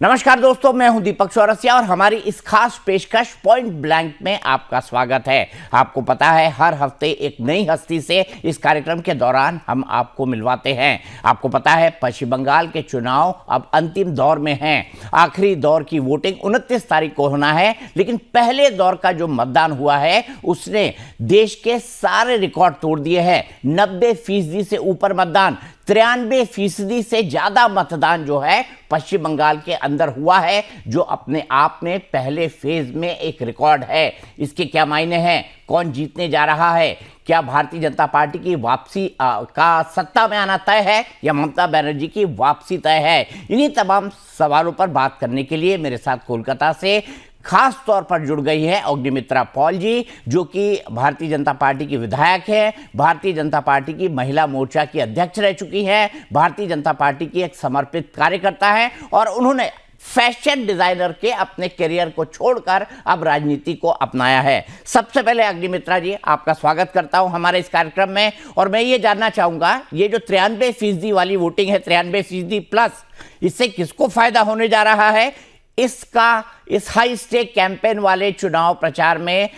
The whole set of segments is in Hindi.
नमस्कार दोस्तों, मैं हूं दीपक चौरसिया और हमारी इस खास पेशकश पॉइंट ब्लैंक में आपका स्वागत है। आपको पता है, हर हफ्ते एक नई हस्ती से इस कार्यक्रम के दौरान हम आपको मिलवाते हैं। आपको पता है, पश्चिम बंगाल के चुनाव अब अंतिम दौर में हैं। आखिरी दौर की वोटिंग 29 तारीख को होना है, लेकिन पहले दौर का जो मतदान हुआ है उसने देश के सारे रिकॉर्ड तोड़ दिए हैं। 90% से ऊपर मतदान, 93% से ज्यादा मतदान जो है पश्चिम बंगाल के अंदर हुआ है, जो अपने आप में पहले फेज में एक रिकॉर्ड है। इसके क्या मायने हैं? कौन जीतने जा रहा है? क्या भारतीय जनता पार्टी की वापसी का सत्ता में आना तय है या ममता बनर्जी की वापसी तय है? इन्हीं तमाम सवालों पर बात करने के लिए मेरे साथ कोलकाता से खास तौर पर जुड़ गई है अग्निमित्रा पॉल जी, जो कि भारतीय जनता पार्टी की विधायक है, भारतीय जनता पार्टी की महिला मोर्चा की अध्यक्ष रह चुकी है, भारतीय जनता पार्टी की एक समर्पित कार्यकर्ता है और उन्होंने फैशन डिजाइनर के अपने करियर को छोड़कर अब राजनीति को अपनाया है। सबसे पहले अग्निमित्रा जी, आपका स्वागत करता हूं हमारे इस कार्यक्रम में। और मैं ये जानना चाहूंगा, ये जो 93% वाली वोटिंग है, 93% प्लस, इससे किसको फायदा होने जा रहा है? इस हाई स्टेक कैंपेन वाले चुनाव प्रचार में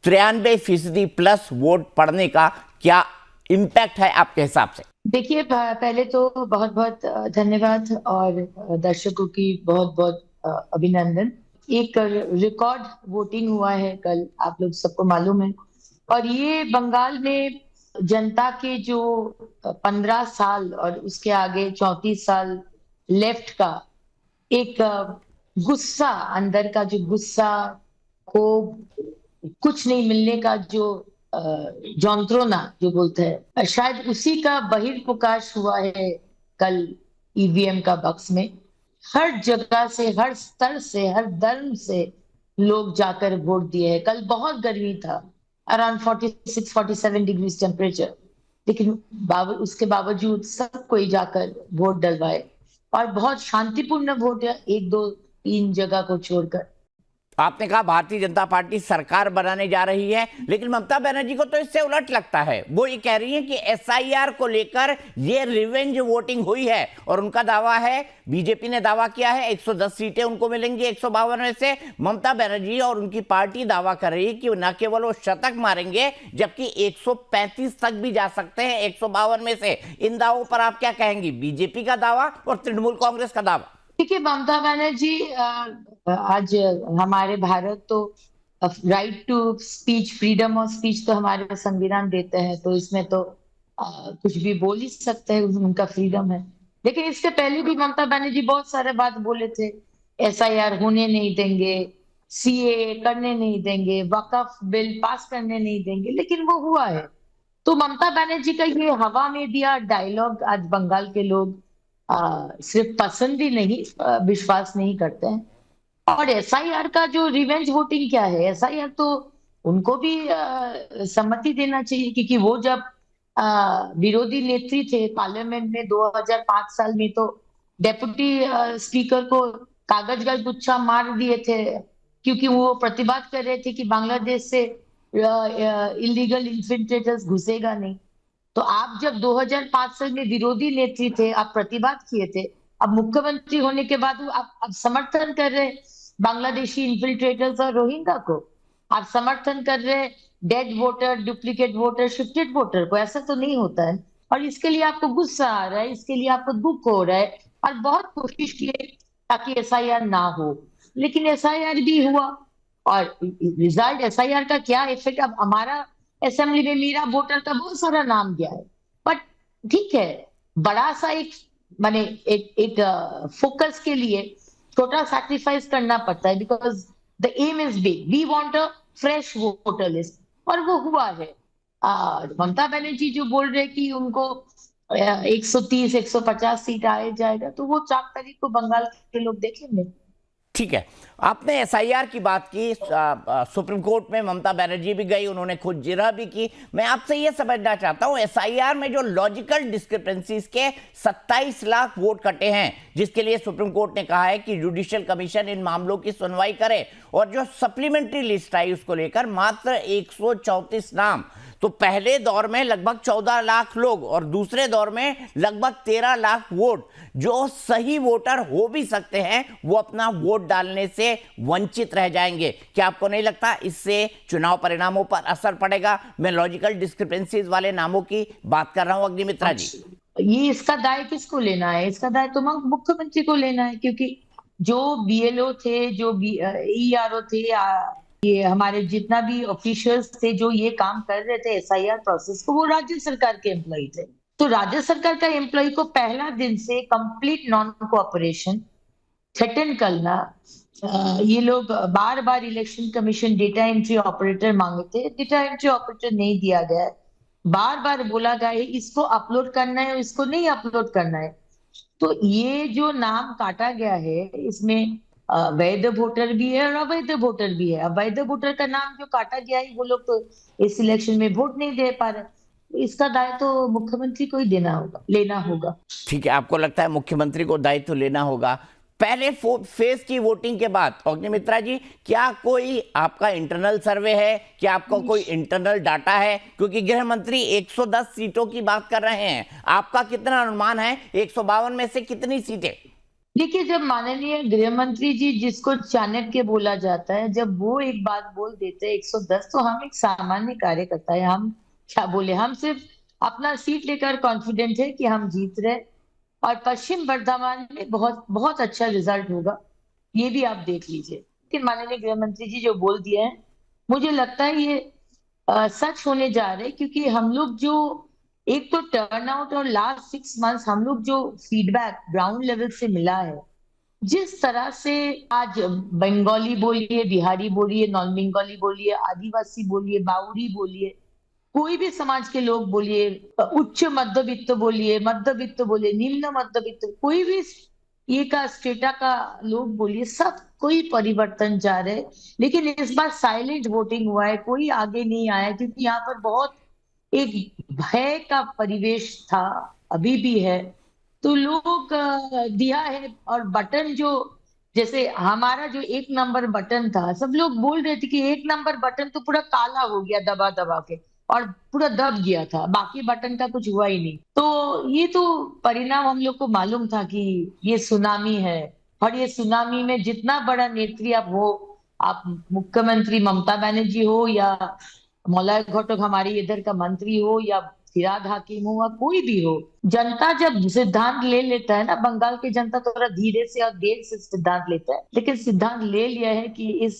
93% प्लस वोट पड़ने का क्या इंपैक्ट है आपके हिसाब से? देखिए, पहले तो बहुत बहुत धन्यवाद और दर्शकों की बहुत बहुत अभिनंदन। एक रिकॉर्ड वोटिंग हुआ है कल, आप लोग सबको मालूम है। और ये बंगाल में जनता के जो 15 साल और उसके आगे 34 साल लेफ्ट का एक गुस्सा, अंदर का जो गुस्सा को कुछ नहीं मिलने का जो जंत्रणा जो बोलते हैं, शायद उसी का बहिर्प्रकाश हुआ है कल ईवीएम का बक्स में। हर जगह से, हर स्तर से, हर धर्म से लोग जाकर वोट दिए हैं। कल बहुत गर्मी था, अराउंड 46-47 डिग्री टेम्परेचर, लेकिन उसके बावजूद सब कोई जाकर वोट डलवाए और बहुत शांतिपूर्ण वोट है, 1 2 3 जगह को छोड़कर। आपने कहा भारतीय जनता पार्टी सरकार बनाने जा रही है, लेकिन ममता बनर्जी को तो इससे उलट लगता है। वो ये कह रही है कि एसआईआर को लेकर ये रिवेंज वोटिंग हुई है और उनका दावा है, बीजेपी ने दावा किया है 110 सीटें उनको मिलेंगी 152 में से। ममता बनर्जी और उनकी पार्टी दावा कर रही है कि न केवल वो शतक मारेंगे, जबकि 135 तक भी जा सकते हैं 152 में से। इन दावों पर आप क्या कहेंगी? बीजेपी का दावा और तृणमूल कांग्रेस का दावा। देखिए, ममता बनर्जी आज हमारे भारत तो right to speech, freedom of speech तो हमारे संविधान देते हैं, तो इसमें तो कुछ भी बोल ही सकते हैं, उनका फ्रीडम है। लेकिन इससे पहले भी ममता बनर्जी बहुत सारे बात बोले थे। एसआईआर होने नहीं देंगे, सीए करने नहीं देंगे, वक्फ बिल पास करने नहीं देंगे, लेकिन वो हुआ है। तो ममता बनर्जी का ये हवा में दिया डायलॉग आज बंगाल के लोग सिर्फ पसंद ही नहीं, विश्वास नहीं करते हैं। और एसआईआर का जो रिवेंज वोटिंग क्या है, एसआईआर तो उनको भी सम्मति देना चाहिए, क्योंकि वो जब विरोधी नेत्री थे पार्लियामेंट में 2005 साल में, तो डेप्यूटी स्पीकर को कागज का गुच्छा मार दिए थे, क्योंकि वो प्रतिबाद कर रहे थे कि बांग्लादेश से इलीगल इन्फिल्ट्रेटर्स घुसेगा नहीं। तो आप जब 2005 साल में विरोधी नेत्री थे, आप प्रतिबाद किए थे, अब मुख्यमंत्री होने के बाद आप अब समर्थन कर रहे बांग्लादेशी इन्फिल्ट्रेटर्स और रोहिंग्या को। आप समर्थन कर रहे dead voter, duplicate voter, shifted voter को। ऐसा तो नहीं होता है। और इसके लिए आपको गुस्सा आ रहा है, इसके लिए आपको दुख हो रहा है, और बहुत कोशिश की ताकि एसआईआर ना हो, लेकिन एसआईआर भी हुआ। और रिजल्ट एसआईआर का क्या इफेक्ट, अब हमारा असेंबली में मेरा वोटर का बहुत सारा नाम गया है, बट ठीक है, बड़ा सा एक माने एक फोकस के लिए छोटा सैक्रिफाइस करना पड़ता है, because the aim is big, we want a fresh voter list, और वो हुआ है। ममता बनर्जी जो बोल रहे कि उनको 130-150 सीट आए जाएगा, तो वो 4 तारीख को बंगाल के लोग देखेंगे। ठीक है, आपने एसआईआर की बात की। सुप्रीम कोर्ट में ममता बनर्जी भी गई, उन्होंने खुद जिरह भी की। मैं आपसे ये समझना चाहता हूं, एसआईआर में जो लॉजिकल डिस्क्रिपेंसीज के 27 लाख वोट कटे हैं, जिसके लिए सुप्रीम कोर्ट ने कहा है कि जुडिशियल कमीशन इन मामलों की सुनवाई करे, और जो सप्लीमेंट्री लिस्ट आई उसको लेकर मात्र 134 नाम। तो पहले दौर में लगभग 14 लाख लोग और दूसरे दौर में लगभग 13 लाख वोट, जो सही वोटर हो भी सकते हैं, वो अपना वोट डालने से वंचित रह जाएंगे। क्या आपको नहीं लगता इससे चुनाव परिणामों पर असर पड़ेगा? मैं लॉजिकल डिस्क्रिपेंसीज वाले नामों की बात कर रहा हूं अग्निमित्रा जी। ये इसका दाय किसको लेना है? इसका दाय तो मुख्यमंत्री को लेना है, क्योंकि जो बीएलओ थे, जो ईआरओ थे, ये हमारे जितना भी ऑफिशियल्स थे जो ये काम कर रहे थे एसआईआर प्रोसेस को, वो राज्य सरकार के एम्प्लॉय थे। तो राज्य सरकार का एम्प्लॉय को पहला दिन से कंप्लीट नॉन कोऑपरेशन थ्रेटन करना, ये लोग बार बार election commission data entry operator मांगे थे, डेटा एंट्री ऑपरेटर नहीं दिया गया, बार बार बोला गया है इसको अपलोड करना है, इसको नहीं अपलोड करना है। तो ये जो नाम काटा गया है, इसमें वैध वोटर भी है और अवैध वोटर भी है। अवैध वोटर का नाम जो काटा गया है, वो लोग तो इस इलेक्शन में वोट नहीं दे पा रहे। इसका दाय तो मुख्यमंत्री को ही लेना होगा। ठीक है, आपको लगता है मुख्यमंत्री को दायित्व लेना होगा। पहले फेज की वोटिंग के बाद अग्निमित्रा जी, क्या कोई आपका इंटरनल सर्वे है? क्या आपका कोई इंटरनल डाटा है? क्योंकि गृह मंत्री 110 सीटों की बात कर रहे हैं, आपका कितना अनुमान है 152 में से कितनी सीटें? देखिए, जब माननीय गृह मंत्री जी, जिसको चाणक्य बोला जाता है, जब वो एक बात बोल देते हैं 110, तो हम एक सामान्य कार्यकर्ता है, हम क्या बोले? हम सिर्फ अपना सीट लेकर कॉन्फिडेंट है कि हम जीत रहे, और पश्चिम बर्धमान में बहुत बहुत अच्छा रिजल्ट होगा, ये भी आप देख लीजिए। कि माननीय गृह मंत्री जी जो बोल दिए हैं, मुझे लगता है ये सच होने जा रहे, क्योंकि हम लोग जो एक तो टर्नआउट और लास्ट 6 मंथ्स हम लोग जो फीडबैक ग्राउंड लेवल से मिला है, जिस तरह से आज बंगाली बोलिए, बिहारी बोलिए, नॉन बंगाली बोलिए, आदिवासी बोलिए, बाउरी बोलिए, कोई भी समाज के लोग बोलिए, उच्च मध्यवित्त बोलिए, निम्न मध्यवित्त, कोई भी ये का स्टेटा का लोग बोलिए, सब कोई परिवर्तन जा रहे। लेकिन इस बार साइलेंट वोटिंग हुआ है, कोई आगे नहीं आया, क्योंकि यहाँ पर बहुत एक भय का परिवेश था, अभी भी है। तो लोग दिया है, और बटन जो, जैसे हमारा जो 1 नंबर बटन था, सब लोग बोल रहे थे कि 1 नंबर बटन तो पूरा काला हो गया दबा दबा के, और पूरा दब गया था, बाकी बटन का कुछ हुआ ही नहीं। तो ये तो परिणाम हम लोग को मालूम था कि ये सुनामी है, और ये सुनामी में जितना बड़ा नेत्री आप हो, आप मुख्यमंत्री ममता बनर्जी हो, या मौलाना घटक हमारी इधर का मंत्री हो, या फिराद हाकिम हो, या कोई भी हो, जनता जब सिद्धांत ले लेता है ना, बंगाल की जनता थोड़ा धीरे से और देर से सिद्धांत लेता है, लेकिन सिद्धांत ले लिया है कि इस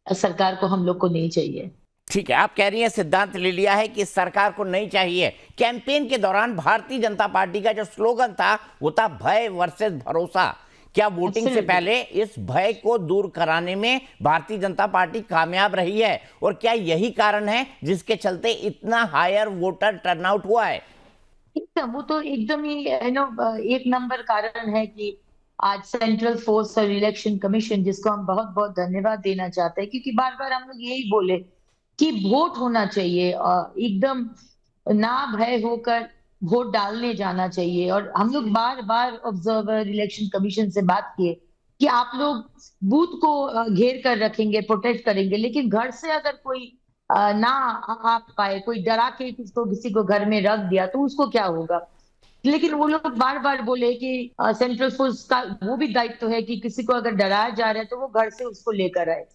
सरकार को हम लोग को नहीं चाहिए। ठीक है, आप कह रही हैं सिद्धांत ले लिया है कि सरकार को नहीं चाहिए। कैंपेन के दौरान भारतीय जनता पार्टी का जो स्लोगन था वो था भय वर्सेस भरोसा। क्या वोटिंग से पहले इस भय को दूर कराने में भारतीय जनता पार्टी कामयाब रही है? और क्या यही कारण है जिसके चलते इतना हायर वोटर टर्नआउट हुआ है? एकदम, वो तो एकदम ही एक नंबर कारण है कि आज सेंट्रल फोर्स और इलेक्शन कमीशन, जिसको हम बहुत बहुत धन्यवाद देना चाहते हैं, क्योंकि बार बार हम लोग यही बोले कि वोट होना चाहिए, और एकदम ना भय होकर वोट डालने जाना चाहिए। और हम लोग बार बार ऑब्जर्वर इलेक्शन कमीशन से बात किए कि आप लोग बूथ को घेर कर रखेंगे, प्रोटेक्ट करेंगे, लेकिन घर से अगर कोई ना आ पाए, कोई डरा के किसी को घर में रख दिया, तो उसको क्या होगा? लेकिन वो लोग बार बार बोले कि सेंट्रल फोर्स का वो भी दायित्व है कि किसी को अगर डराया जा रहा है तो वो घर से उसको लेकर आए।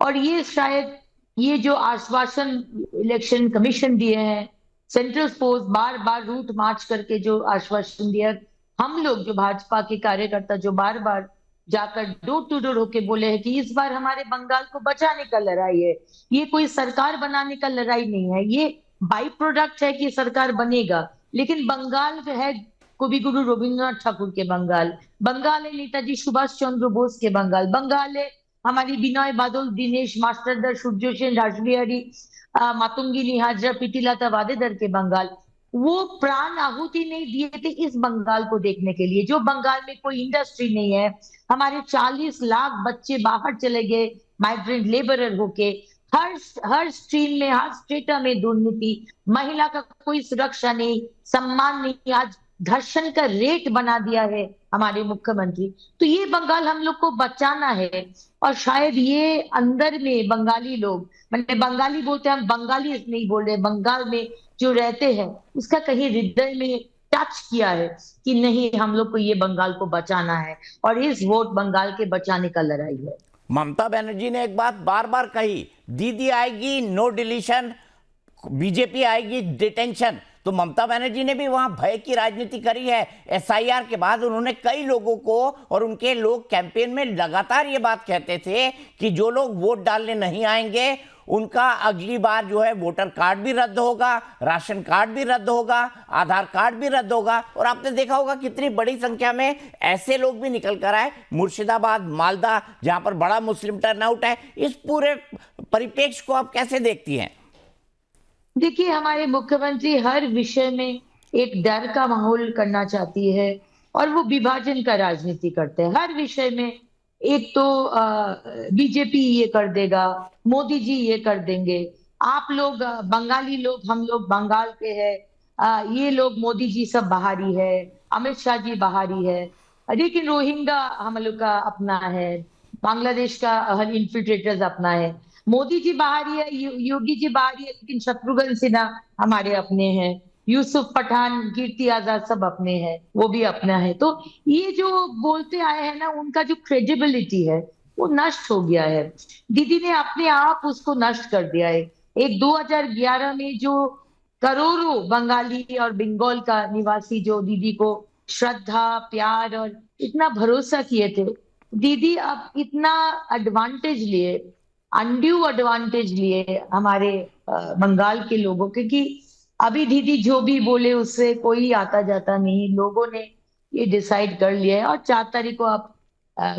और ये शायद ये जो आश्वासन इलेक्शन कमीशन दिए हैं, सेंट्रल फोर्स बार बार रूट मार्च करके जो आश्वासन दिया, हम लोग जो भाजपा के कार्यकर्ता जो बार बार जाकर डोर टू डोर होके बोले हैं कि इस बार हमारे बंगाल को बचाने का लड़ाई है, ये कोई सरकार बनाने का लड़ाई नहीं है, ये बाई प्रोडक्ट है कि सरकार बनेगा। लेकिन बंगाल है कवि गुरु रविंद्रनाथ ठाकुर के बंगाल, बंगाल है नेताजी सुभाष चंद्र बोस के बंगाल, बंगाल है हमारी बिनय बादल, दिनेश मास्टरदा, सूर्य सेन, रासबिहारी, मातंगिनी हाजरा, प्रीतिलता वादेदार के बंगाल। वो प्राण आहुति नहीं दिए थे इस बंगाल को देखने के लिए, जो बंगाल में कोई इंडस्ट्री नहीं है। हमारे 40 लाख बच्चे बाहर चले गए माइग्रेंट लेबरर होके। हर हर स्ट्रीम में, हर स्टेटा में दुर्नीति, महिला का कोई सुरक्षा नहीं, सम्मान नहीं। आज धर्षण का रेट बना दिया है हमारे मुख्यमंत्री। तो ये बंगाल हम लोग को बचाना है। और शायद ये अंदर में बंगाली लोग, मैंने बंगाली बोलते हैं, हम बंगाली नहीं बोल रहे, बंगाल में जो रहते हैं उसका कहीं हृदय में टच किया है कि नहीं, हम लोग को ये बंगाल को बचाना है। और इस वोट बंगाल के बचाने का लड़ाई है। ममता बनर्जी ने एक बात बार बार कही, दीदी आएगी नो डिलीशन, बीजेपी आएगी डिटेंशन। तो ममता बनर्जी ने भी वहां भय की राजनीति करी है। एसआईआर के बाद उन्होंने कई लोगों को, और उनके लोग कैंपेन में लगातार ये बात कहते थे कि जो लोग वोट डालने नहीं आएंगे उनका अगली बार जो है वोटर कार्ड भी रद्द होगा, राशन कार्ड भी रद्द होगा, आधार कार्ड भी रद्द होगा। और आपने देखा होगा कितनी बड़ी संख्या में ऐसे लोग भी निकल कर आए, मुर्शिदाबाद, मालदा, जहां पर बड़ा मुस्लिम टर्नआउट है। इस पूरे परिप्रेक्ष्य को आप कैसे देखती हैं? देखिए, हमारे मुख्यमंत्री हर विषय में एक डर का माहौल करना चाहती है और वो विभाजन का राजनीति करते हैं हर विषय में। एक तो बीजेपी ये कर देगा, मोदी जी ये कर देंगे, आप लोग बंगाली लोग, हम लोग बंगाल के हैं, ये लोग मोदी जी सब बाहरी है, अमित शाह जी बाहरी है, लेकिन रोहिंग्या हम लोग का अपना है, बांग्लादेश का हर इन्फिल्ट्रेटर्स अपना है, मोदी जी बाहरी है, योगी जी बाहरी है, लेकिन शत्रुघ्न सिन्हा हमारे अपने हैं, यूसुफ पठान, कीर्ति आजाद सब अपने हैं, वो भी अपना है। तो ये जो बोलते आए हैं ना, उनका जो क्रेडिबिलिटी है वो नष्ट हो गया है। दीदी ने अपने आप उसको नष्ट कर दिया है। एक 2011 में जो करोड़ों बंगाली और बंगाल का निवासी जो दीदी को श्रद्धा, प्यार और इतना भरोसा किए थे, दीदी अब इतना एडवांटेज लिए, अनड्यू एडवांटेज लिए हमारे बंगाल के लोगों के, कि अभी दीदी जो भी बोले उससे कोई आता जाता नहीं। लोगों ने ये डिसाइड कर लिया है और 4 तारीख को आप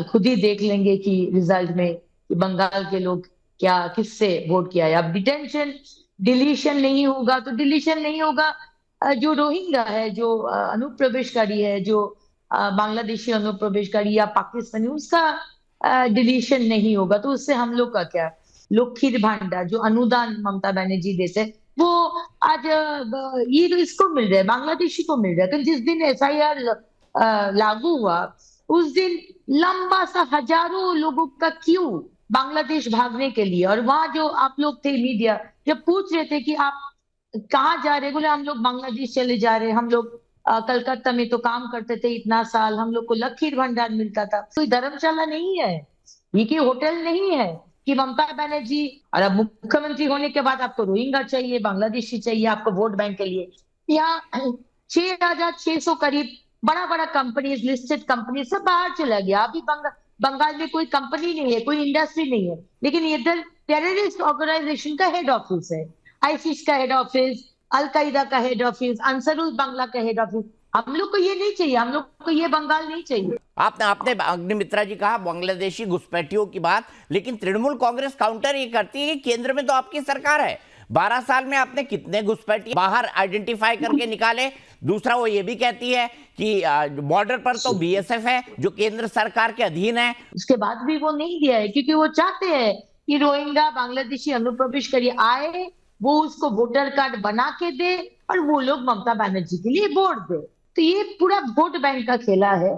खुद ही देख लेंगे कि रिजल्ट में कि बंगाल के लोग क्या किससे वोट किया है। अब डिटेंशन डिलीशन नहीं होगा तो डिलीशन नहीं होगा। जो रोहिंग्या है, जो अनुप्रवेशकारी है, जो बांग्लादेशी अनुप्रवेशकारी या पाकिस्तानी, उसका डिलीशन नहीं होगा। तो उससे हम लोग का क्या, लखीर भांडार जो अनुदान ममता बनर्जी देते, वो आज ये तो इसको मिल रहा है, बांग्लादेशी को मिल रहा है। तो जिस दिन एसआईआर लागू हुआ उस दिन लंबा सा हजारों लोगों का क्यू बांग्लादेश भागने के लिए। और वहां जो आप लोग थे मीडिया, जब पूछ रहे थे कि आप कहाँ जा रहे, बोले हम लोग बांग्लादेश चले जा रहे हैं, हम लोग कलकत्ता में तो काम करते थे इतना साल, हम लोग को लखीर भंडार मिलता था। कोई धर्मशाला नहीं है, ये कोई होटल नहीं है कि ममता बनर्जी, और अब मुख्यमंत्री होने के बाद आपको रोहिंग्या चाहिए, बांग्लादेशी चाहिए आपको वोट बैंक के लिए। यहाँ 6,600 करीब बड़ा बड़ा कंपनीज, लिस्टेड कंपनी सब बाहर चला गया। अभी बंगाल में कोई कंपनी नहीं है, कोई इंडस्ट्री नहीं है, लेकिन इधर टेररिस्ट ऑर्गेनाइजेशन का हेड ऑफिस है, आईसिस का हेड ऑफिस, अलकायदा का हेड ऑफिस, अंसरुल बांग्ला का हेड ऑफिस। हम लोग को ये नहीं चाहिए, हम लोग को ये बंगाल नहीं चाहिए। आपने अग्निमित्रा जी कहा बांग्लादेशी घुसपैठियों की बात, लेकिन तृणमूल कांग्रेस काउंटर ये करती है कि केंद्र में तो आपकी सरकार है, 12 साल में आपने कितने घुसपैठिए बाहर आइडेंटिफाई करके निकाले। दूसरा वो ये भी कहती है कि बॉर्डर पर तो बीएसएफ है जो केंद्र सरकार के अधीन है। उसके बाद भी वो नहीं दिया है, क्योंकि वो चाहते हैं कि रोहिंग्या बांग्लादेशी अनुप्रवेशकारी आए, वो उसको वोटर कार्ड बना के दे और वो लोग ममता बनर्जी के लिए वोट दे। तो ये पूरा वोट बैंक का खेला है।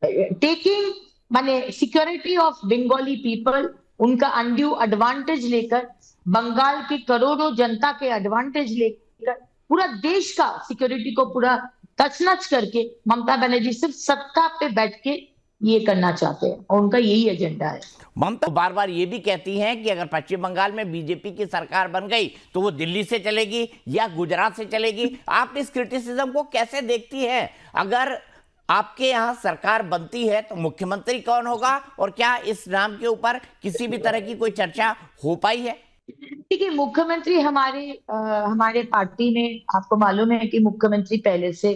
टेकिंग माने सिक्योरिटी ऑफ बंगाली पीपल, उनका अनड्यू एडवांटेज लेकर, बंगाल के करोड़ों जनता के एडवांटेज लेकर, पूरा देश का सिक्योरिटी को पूरा तछनछ करके ममता बनर्जी सिर्फ सत्ता पे बैठ के ये करना चाहते हैं और उनका यही एजेंडा है। ममता बार बार ये भी कहती हैं कि अगर पश्चिम बंगाल में बीजेपी की सरकार बन गई तो वो दिल्ली से चलेगी या गुजरात से चलेगी। आप इस क्रिटिसिज्म को कैसे देखती हैं? अगर आपके यहाँ सरकार बनती है तो मुख्यमंत्री कौन होगा, और क्या इस नाम के ऊपर किसी भी तरह की कोई चर्चा हो पाई है? देखिए, मुख्यमंत्री हमारे पार्टी में आपको मालूम है कि मुख्यमंत्री पहले से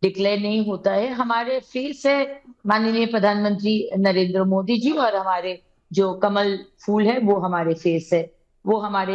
डिक्लेयर नहीं होता है। हमारे फेस है माननीय प्रधानमंत्री नरेंद्र मोदी जी, और हमारे जो कमल फूल है वो हमारे फेस है, वो हमारे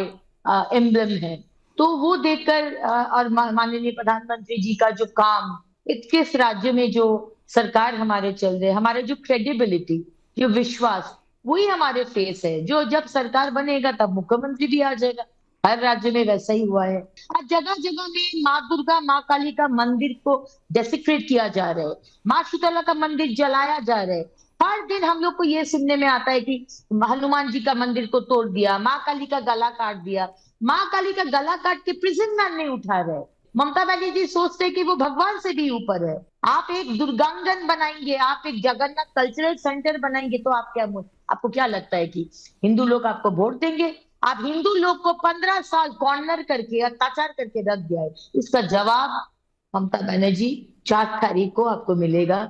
एम्ब्लम है। तो वो देखकर और माननीय प्रधानमंत्री जी का जो काम, 21 राज्यों में जो सरकार हमारे चल रहे, हमारे जो क्रेडिबिलिटी, जो विश्वास, वही हमारे फेस है। जो जब सरकार बनेगा तब मुख्यमंत्री भी आ जाएगा। हर राज्य में वैसा ही हुआ है। आज जगह जगह में माँ दुर्गा, माँ काली का मंदिर को डेसिक्रेट किया जा रहा है, माँ शीतला का मंदिर जलाया जा रहा है। हर दिन हम लोग को ये सुनने में आता है कि हनुमान जी का मंदिर को तोड़ दिया, माँ काली का गला काट दिया। माँ काली का गला काट के प्रिजन मैन नहीं उठा रहे। ममता बनर्जी सोचते हैं कि वो भगवान से भी ऊपर है। आप एक दुर्गांगन बनाएंगे, आप एक जगन्नाथ कल्चरल सेंटर बनाएंगे, तो आपको क्या लगता है कि हिंदू लोग आपको वोट देंगे? आप हिंदू लोग को 15 साल कॉर्नर करके, अत्याचार करके रख दिया है। इसका जवाब ममता बनर्जी 4 तारीख को आपको मिलेगा।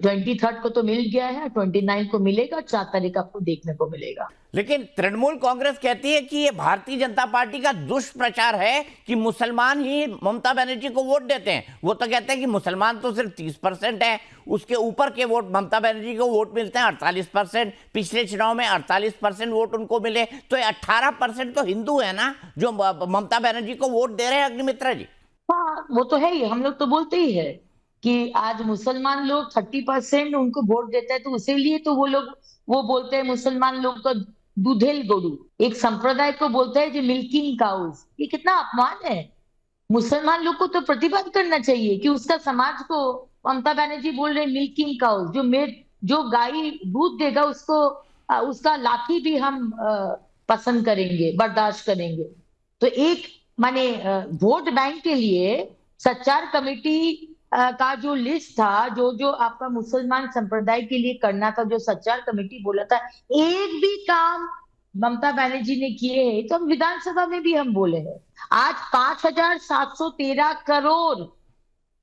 23 को तो मिल गया है, 29 को मिलेगा, 4 तारीख आपको देखने को मिलेगा। लेकिन तृणमूल कांग्रेस कहती है कि ये भारतीय जनता पार्टी का दुष्प्रचार है कि मुसलमान ही ममता बनर्जी को वोट देते हैं। वो तो कहते हैं कि मुसलमान तो सिर्फ 30% है, उसके ऊपर के वोट ममता बनर्जी को वोट मिलते हैं 48%। पिछले चुनाव में 48% वोट उनको मिले, तो 18% तो हिंदू है ना जो ममता बनर्जी को वोट दे रहे हैं। अग्निमित्रा जी, हाँ, वो तो है ही। हम लोग तो बोलते ही है कि आज मुसलमान लोग 30% उनको वोट देता है, तो इसीलिए तो वो लोग वो बोलते हैं मुसलमान लोग को दूधेल गोरू। एक संप्रदाय को बोलते हैं जो मिल्किंग काउज। ये कितना अपमान है। मुसलमान लोग को तो प्रतिवाद करना चाहिए कि उसका समाज को ममता बनर्जी बोल रहे मिल्किंग काउज। जो गाय दूध देगा उसको उसका लाठी भी हम पसंद करेंगे, बर्दाश्त करेंगे। तो एक माने वोट बैंक के लिए सच्चार कमेटी का जो लिस्ट था, जो जो आपका मुसलमान संप्रदाय के लिए करना था, जो सच्चार कमेटी बोला था, एक भी काम ममता बनर्जी ने किए हैं। तो हम विधानसभा में भी हम बोले हैं। आज 5,713 करोड़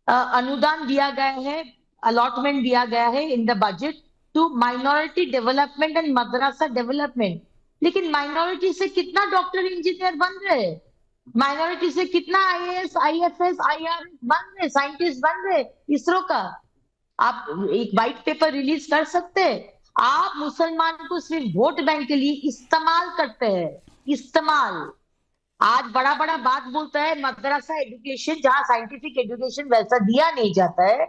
अनुदान दिया गया है, अलॉटमेंट दिया गया है in the budget to minority development and madrasa development. लेकिन माइनॉरिटी से कितना डॉक्टर इंजीनियर बन रहे हैं? माइनॉरिटी से कितना आईएएस, आईएफएस, आईआरएस बन रहे, साइंटिस्ट बन रहे इसरो का? आप एक व्हाइट पेपर रिलीज कर सकते हैं? आप मुसलमान को सिर्फ वोट बैंक के लिए इस्तेमाल करते हैं, इस्तेमाल। आज बड़ा बड़ा बात बोलता है मदरसा एजुकेशन, जहां साइंटिफिक एजुकेशन वैसा दिया नहीं जाता है।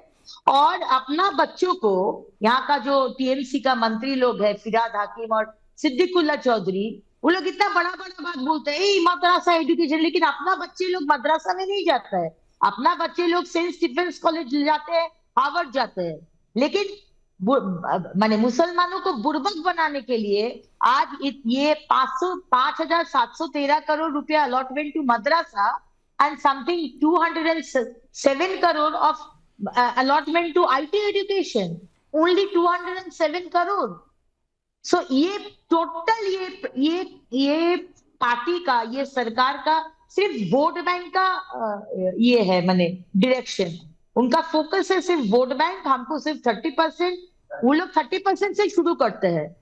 और अपना बच्चों को, यहाँ का जो टीएमसी का मंत्री लोग है फिरहाद हाकिम और सिद्दीकुल्ला चौधरी, वो लोग इतना बड़ा बड़ा बात बोलते हैं मदरसा एजुकेशन, लेकिन अपना बच्चे लोग मदरसा में नहीं जाता है। अपना बच्चे लोग सेंट स्टीफेंस कॉलेज जाते हैं, हार्वर्ड जाते हैं। लेकिन माने मुसलमानों को बुर्बक बनाने के लिए आज ये 5,713 करोड़ रुपया allotment to madrasa and something 207 crore of allotment to IT education, only 207 crore. So ये टोटल ये पार्टी का, ये सरकार का सिर्फ वोट बैंक का ये है माने डायरेक्शन। उनका फोकस है सिर्फ वोट बैंक। हमको सिर्फ 30%, वो लोग 30% से शुरू करते हैं,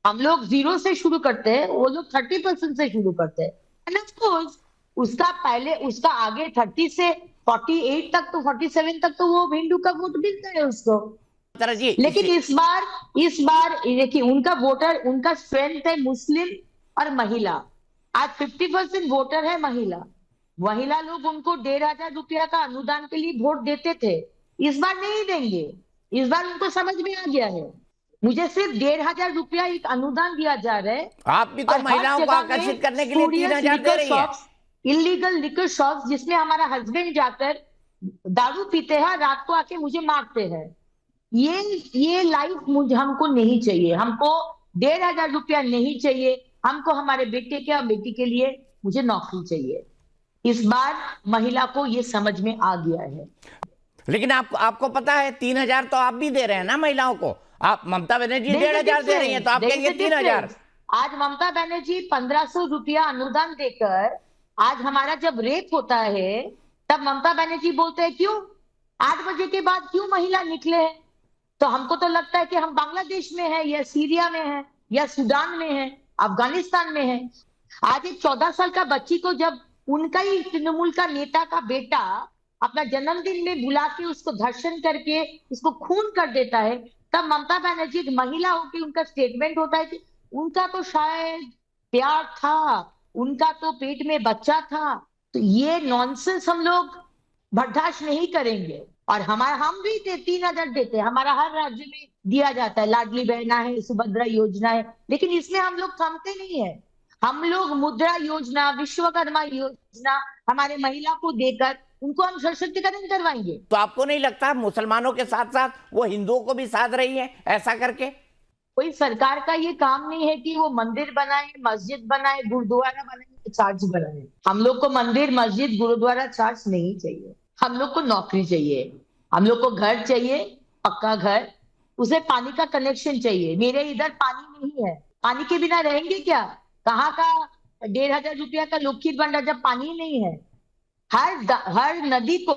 हम लोग 0 से शुरू करते हैं, वो लोग 30% से शुरू करते हैं। एंड ऑफ कोर्स उसका पहले, उसका आगे 30 से 48 तक, तो 47 तक तो वो हिंदू का वोट मिलता है उसको। जी, लेकिन इस बार देखिए उनका वोटर, उनका स्ट्रेंथ है मुस्लिम और महिला। आज 50% वोटर है महिला। महिला लोग उनको 1,500 रुपया का अनुदान के लिए वोट देते थे, इस बार नहीं देंगे। इस बार उनको समझ में आ गया है, मुझे सिर्फ 1,500 रुपया एक अनुदान दिया जा रहा है। आप भी तो महिलाओं को आकर्षित करने के लिए 3,000 दे रही है। इलीगल लिकर शॉप्स जिसमें हमारा हस्बैंड जाकर दारू पीते हैं, रात को आके मुझे मारते हैं। ये लाइफ मुझे, हमको नहीं चाहिए। हमको 1,500 रुपया नहीं चाहिए। हमको हमारे बेटे के और बेटी के लिए मुझे नौकरी चाहिए। इस बार महिला को ये समझ में आ गया है। लेकिन आपको पता है 3,000 तो आप भी दे रहे हैं ना महिलाओं को। आप ममता बनर्जी 1,500 दे रही हैं, तो आप कहेंगे 3,000। आज ममता बनर्जी 1,500 रुपया अनुदान देकर, आज हमारा जब रेप होता है तब ममता बनर्जी बोलते हैं क्यों 8 बजे के बाद क्यों महिला निकले हैं? तो हमको तो लगता है कि हम बांग्लादेश में है, या सीरिया में है, या सूडान में है, अफगानिस्तान में है। आज एक 14 साल का बच्ची को जब उनका ही तृणमूल का नेता का बेटा अपना जन्मदिन में बुला के उसको धर्षण करके उसको खून कर देता है, तब ममता बनर्जी एक महिला होकर उनका स्टेटमेंट होता है कि उनका तो शायद प्यार था, उनका तो पेट में बच्चा था, तो ये नॉनसेंस हम लोग बर्दाश्त नहीं करेंगे। और हम भी 3,000 देते हैं, हमारा हर राज्य में दिया जाता है, लाडली बहना है, सुभद्रा योजना है, लेकिन इसमें हम लोग थमते नहीं है। हम लोग मुद्रा योजना, विश्वकर्मा योजना हमारे महिला को देकर उनको हम सशक्तिकरण करवाएंगे। तो आपको नहीं लगता मुसलमानों के साथ साथ वो हिंदुओं को भी साध रही है ऐसा करके? कोई सरकार का ये काम नहीं है कि वो मंदिर बनाए, मस्जिद बनाए, गुरुद्वारा बनाए, चर्च बनाए। हम लोग को मंदिर, मस्जिद, गुरुद्वारा, चर्च नहीं चाहिए। हम लोग को नौकरी चाहिए, हम लोग को घर चाहिए, पक्का घर, उसे पानी का कनेक्शन चाहिए। मेरे इधर पानी नहीं है, पानी के बिना रहेंगे क्या? कहाँ का 1,500 रुपया का लोखीर बन जब पानी नहीं है। हर नदी को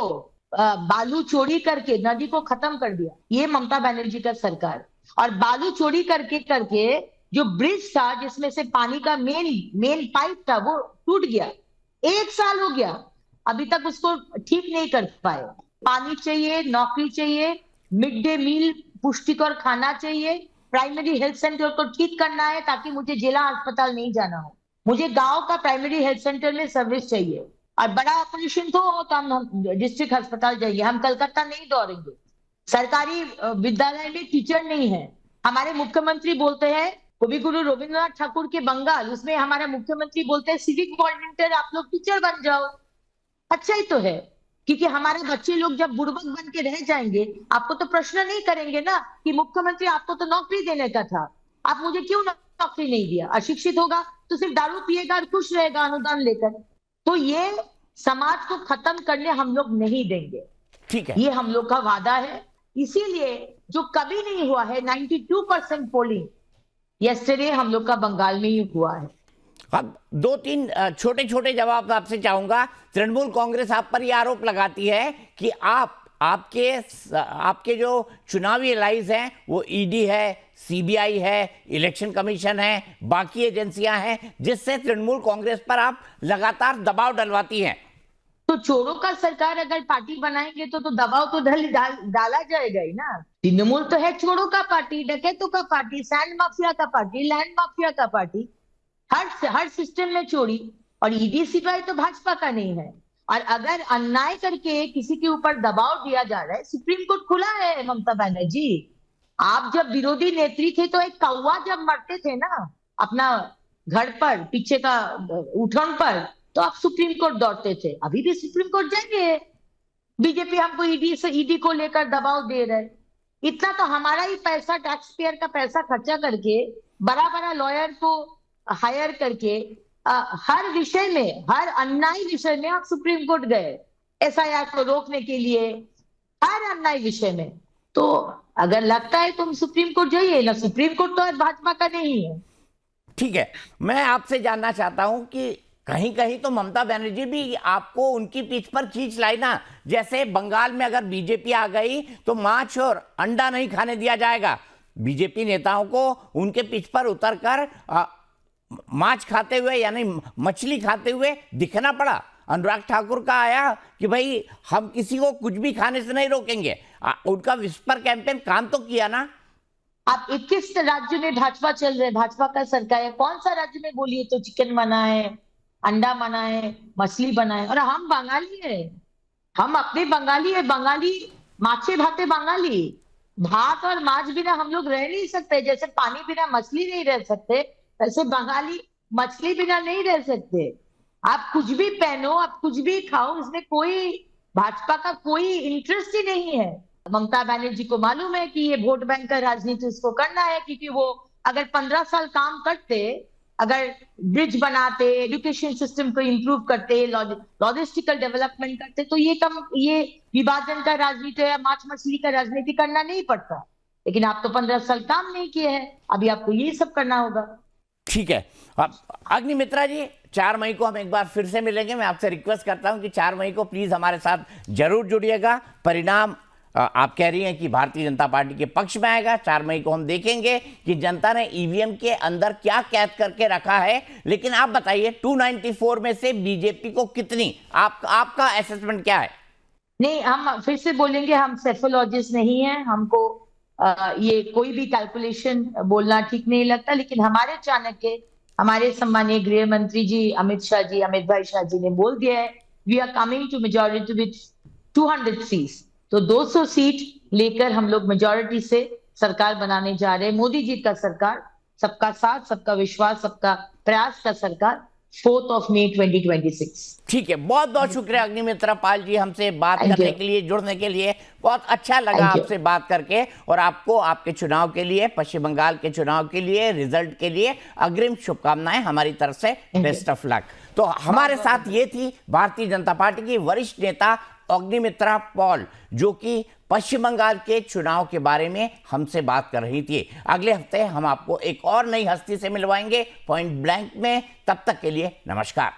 बालू चोरी करके नदी को खत्म कर दिया ये ममता बनर्जी का सरकार। और बालू चोरी करके करके जो ब्रिज था, जिसमें से पानी का मेन पाइप था, वो टूट गया। 1 साल हो गया, अभी तक उसको ठीक नहीं कर पाए। पानी चाहिए, नौकरी चाहिए, मिड डे मील पुष्टिकर खाना चाहिए, प्राइमरी हेल्थ सेंटर को ठीक करना है ताकि मुझे जिला अस्पताल नहीं जाना हो, मुझे गांव का प्राइमरी हेल्थ सेंटर में सर्विस चाहिए। और बड़ा ऑपरेशन तो हम डिस्ट्रिक्ट अस्पताल जाइए, हम कलकत्ता नहीं दौड़ेंगे। सरकारी विद्यालय में टीचर नहीं है। हमारे मुख्यमंत्री बोलते हैं कवि गुरु रविंद्रनाथ ठाकुर के बंगाल, उसमें हमारे मुख्यमंत्री बोलते हैं सिविक वॉलंटियर आप लोग टीचर बन जाओ। अच्छा ही तो है, क्योंकि हमारे बच्चे लोग जब बुड़बक बन के रह जाएंगे, आपको तो प्रश्न नहीं करेंगे ना कि मुख्यमंत्री आपको तो नौकरी देने का था, आप मुझे क्यों नौकरी नहीं दिया। अशिक्षित होगा तो सिर्फ दारू पिएगा और खुश रहेगा अनुदान लेकर। तो ये समाज को खत्म करने हम लोग नहीं देंगे, ठीक है। ये हम लोग का वादा है। इसीलिए जो कभी नहीं हुआ है, 92% पोलिंग यस्टरडे हम लोग का बंगाल में ही हुआ है। अब 2-3 छोटे छोटे जवाब आपसे चाहूंगा। तृणमूल कांग्रेस आप पर यह आरोप लगाती है कि आपके जो चुनावी एलाइज हैं वो ईडी है, सीबीआई है, इलेक्शन कमीशन है, बाकी एजेंसियां हैं, जिससे तृणमूल कांग्रेस पर आप लगातार दबाव डलवाती हैं। तो चोरों का सरकार अगर पार्टी बनाएंगे तो दबाव तो डाला जाएगा ही ना। तृणमूल तो है चोरों का पार्टी, डकैतों का पार्टी, सैंड माफिया का पार्टी, लैंड माफिया का पार्टी, हर सिस्टम में चोरी। और ईडी सीबीआई तो भाजपा का नहीं है। और अगर अन्याय करके किसी के ऊपर दबाव दिया जा रहा है, सुप्रीम कोर्ट खुला है ममता बनर्जी। आप जब विरोधी नेत्री थे तो एक कौवा जब मरते थे ना अपना घर पर, पीछे का उठोन पर, तो आप सुप्रीम कोर्ट दौड़ते थे। अभी भी सुप्रीम कोर्ट जाएंगे। बीजेपी हमको ईडी को लेकर दबाव दे रहे। इतना तो हमारा ही पैसा, टैक्स पेयर का पैसा खर्चा करके बड़ा बड़ा लॉयर को हायर करके हर विषय में, हर अन्यायी विषय में आप सुप्रीम कोर्ट गए एसआईआर को रोकने के लिए, हर अन्यायी विषय में। तो अगर लगता है तुम सुप्रीम कोर्ट जाइए ना, सुप्रीम कोर्ट तो भाजपा का नहीं है। ठीक है, मैं आपसे जानना चाहता हूं कि कहीं कहीं तो ममता बनर्जी भी आपको उनकी पीठ पर खींच लाई ना। जैसे बंगाल में अगर बीजेपी आ गई तो मांस और अंडा नहीं खाने दिया जाएगा। बीजेपी नेताओं को उनके पीठ पर उतरकर मांस खाते हुए यानी मछली खाते हुए दिखना पड़ा। अनुराग ठाकुर का आया कि भाई हम किसी को कुछ भी खाने से नहीं रोकेंगे। उनका विस्पर कैंपेन काम तो किया ना। आप 21 राज्य में भाजपा चल रहे, भाजपा का सरकार है, कौन सा राज्य में बोलिए तो चिकन बना है, अंडा बना है, मछली बना है। और हम बंगाली है, हम अपने बंगाली है, बंगाली माछे भाते बंगाली। भात और माछ बिना हम लोग रह नहीं सकते, जैसे पानी बिना मछली नहीं रह सकते, वैसे बंगाली मछली बिना नहीं रह सकते। आप कुछ भी पहनो, आप कुछ भी खाओ, इसमें कोई भाजपा का कोई इंटरेस्ट ही नहीं है। ममता बनर्जी को मालूम है कि ये वोट बैंक का राजनीति उसको करना है, क्योंकि वो अगर 15 साल काम करते, अगर ब्रिज बनाते, एजुकेशन सिस्टम को इंप्रूव करते, लॉजिस्टिकल डेवलपमेंट करते, तो ये विभाजन का राजनीति या मांस मछली का राजनीति करना नहीं पड़ता। लेकिन आप तो 15 साल काम नहीं किए हैं, अभी आपको यही सब करना होगा। ठीक है, अब अग्निमित्रा जी 4 मई को हम एक बार फिर से मिलेंगे। मैं आपसे रिक्वेस्ट करता हूं कि 4 मई को प्लीज हमारे साथ जरूर जुड़िएगा। परिणाम आप कह रही हैं कि भारतीय जनता पार्टी के पक्ष में आएगा। 4 मई को हम देखेंगे कि जनता ने ईवीएम के अंदर क्या कैद करके रखा है। लेकिन आप बताइए 294 में से बीजेपी को कितनी, आपका असेसमेंट क्या है? नहीं, हम फिर से बोलेंगे, हम सेफोलॉजिस्ट नहीं है, हमको ये कोई भी कैलकुलेशन बोलना ठीक नहीं लगता। लेकिन हमारे सम्मानीय गृह मंत्री जी अमित भाई शाह जी ने बोल दिया है we are coming to majority with 200 seats. तो 200 सीट लेकर हम लोग मेजोरिटी से सरकार बनाने जा रहे हैं। मोदी जी का सरकार, सबका साथ, सबका विश्वास, सबका प्रयास का सरकार, 4 मई 2026। ठीक है, बहुत बहुत शुक्रिया अग्निमित्रा पाल जी, हमसे बात Thank करने you. के लिए, जुड़ने के लिए। बहुत अच्छा लगा Thank you. आपसे बात करके, और आपको आपके चुनाव के लिए, पश्चिम बंगाल के चुनाव के लिए, रिजल्ट के लिए अग्रिम शुभकामनाएं हमारी तरफ से। you. Best of luck. तो हमारे साथ ये थी भारतीय जनता पार्टी की वरिष्ठ नेता अग्निमित्रा पॉल, जो कि पश्चिम बंगाल के चुनाव के बारे में हमसे बात कर रही थी। अगले हफ्ते हम आपको एक और नई हस्ती से मिलवाएंगे पॉइंट ब्लैंक में। तब तक के लिए नमस्कार।